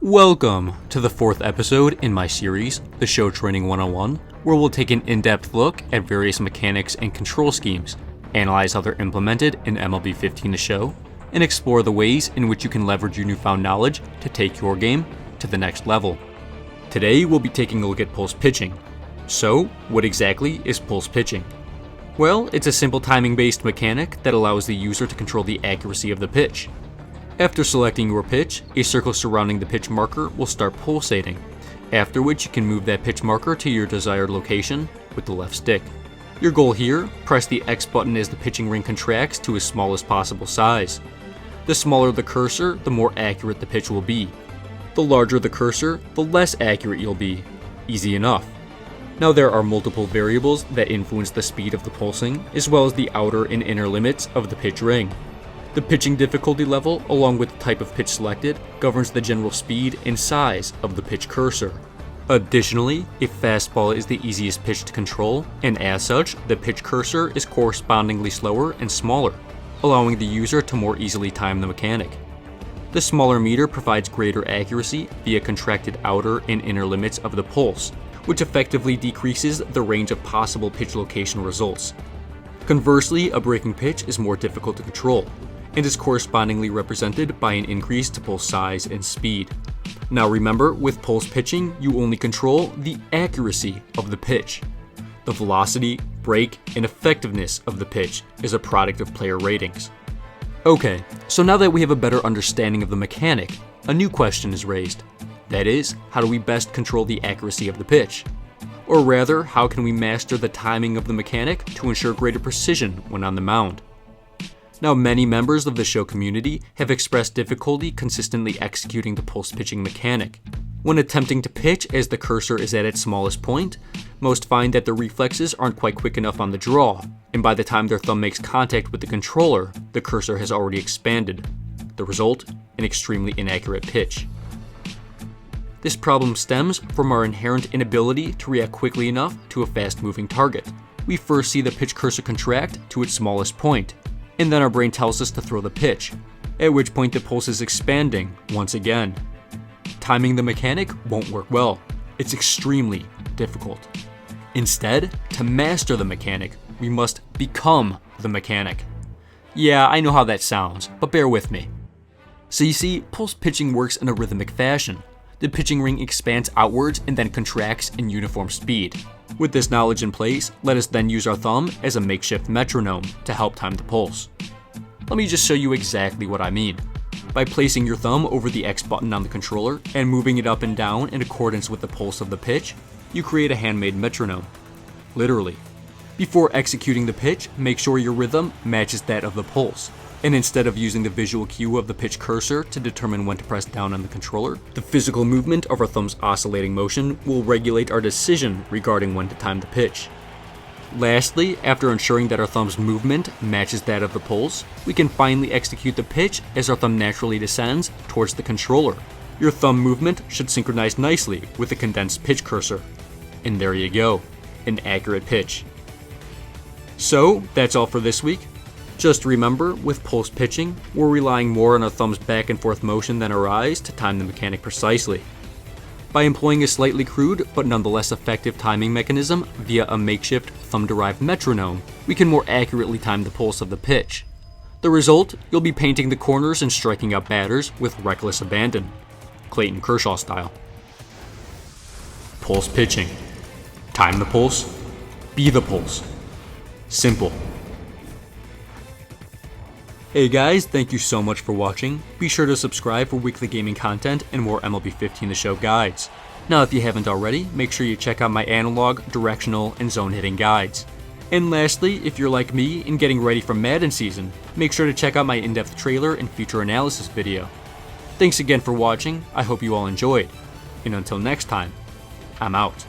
Welcome to the fourth episode in my series, The Show Training 101, where we'll take an in-depth look at various mechanics and control schemes, analyze how they're implemented in MLB 15 The Show, and explore the ways in which you can leverage your newfound knowledge to take your game to the next level. Today we'll be taking a look at pulse pitching. So, what exactly is pulse pitching? Well, it's a simple timing-based mechanic that allows the user to control the accuracy of the pitch. After selecting your pitch, a circle surrounding the pitch marker will start pulsating, after which you can move that pitch marker to your desired location with the left stick. Your goal here, press the X button as the pitching ring contracts to as small as possible size. The smaller the cursor, the more accurate the pitch will be. The larger the cursor, the less accurate you'll be. Easy enough. Now there are multiple variables that influence the speed of the pulsing, as well as the outer and inner limits of the pitch ring. The pitching difficulty level, along with the type of pitch selected, governs the general speed and size of the pitch cursor. Additionally, a fastball is the easiest pitch to control, and as such, the pitch cursor is correspondingly slower and smaller, allowing the user to more easily time the mechanic. The smaller meter provides greater accuracy via contracted outer and inner limits of the pulse, which effectively decreases the range of possible pitch location results. Conversely, a breaking pitch is more difficult to control, and is correspondingly represented by an increase to pulse size and speed. Now remember, with pulse pitching, you only control the accuracy of the pitch. The velocity, break, and effectiveness of the pitch is a product of player ratings. Okay, so now that we have a better understanding of the mechanic, a new question is raised. That is, how do we best control the accuracy of the pitch? Or rather, how can we master the timing of the mechanic to ensure greater precision when on the mound? Now, many members of the show community have expressed difficulty consistently executing the pulse pitching mechanic. When attempting to pitch as the cursor is at its smallest point, most find that their reflexes aren't quite quick enough on the draw, and by the time their thumb makes contact with the controller, the cursor has already expanded. The result? An extremely inaccurate pitch. This problem stems from our inherent inability to react quickly enough to a fast-moving target. We first see the pitch cursor contract to its smallest point, and then our brain tells us to throw the pitch, at which point the pulse is expanding once again. Timing the mechanic won't work well. It's extremely difficult. Instead, to master the mechanic, we must become the mechanic. Yeah, I know how that sounds, but bear with me. So you see, pulse pitching works in a rhythmic fashion. The pitching ring expands outwards and then contracts in uniform speed. With this knowledge in place, let us then use our thumb as a makeshift metronome to help time the pulse. Let me just show you exactly what I mean. By placing your thumb over the X button on the controller and moving it up and down in accordance with the pulse of the pitch, you create a handmade metronome. Literally. Before executing the pitch, make sure your rhythm matches that of the pulse. And instead of using the visual cue of the pitch cursor to determine when to press down on the controller, the physical movement of our thumb's oscillating motion will regulate our decision regarding when to time the pitch. Lastly, after ensuring that our thumb's movement matches that of the pulse, we can finally execute the pitch as our thumb naturally descends towards the controller. Your thumb movement should synchronize nicely with the condensed pitch cursor. And there you go, an accurate pitch. So, that's all for this week. Just remember, with pulse pitching, we're relying more on our thumb's back and forth motion than our eyes to time the mechanic precisely. By employing a slightly crude but nonetheless effective timing mechanism via a makeshift thumb-derived metronome, we can more accurately time the pulse of the pitch. The result, you'll be painting the corners and striking out batters with reckless abandon, Clayton Kershaw style. Pulse pitching. Time the pulse. Be the pulse. Simple. Hey guys, thank you so much for watching. Be sure to subscribe for weekly gaming content and more MLB 15 The Show guides. Now if you haven't already, make sure you check out my analog, directional, and zone hitting guides. And lastly, if you're like me and getting ready for Madden season, make sure to check out my in-depth trailer and feature analysis video. Thanks again for watching, I hope you all enjoyed. And until next time, I'm out.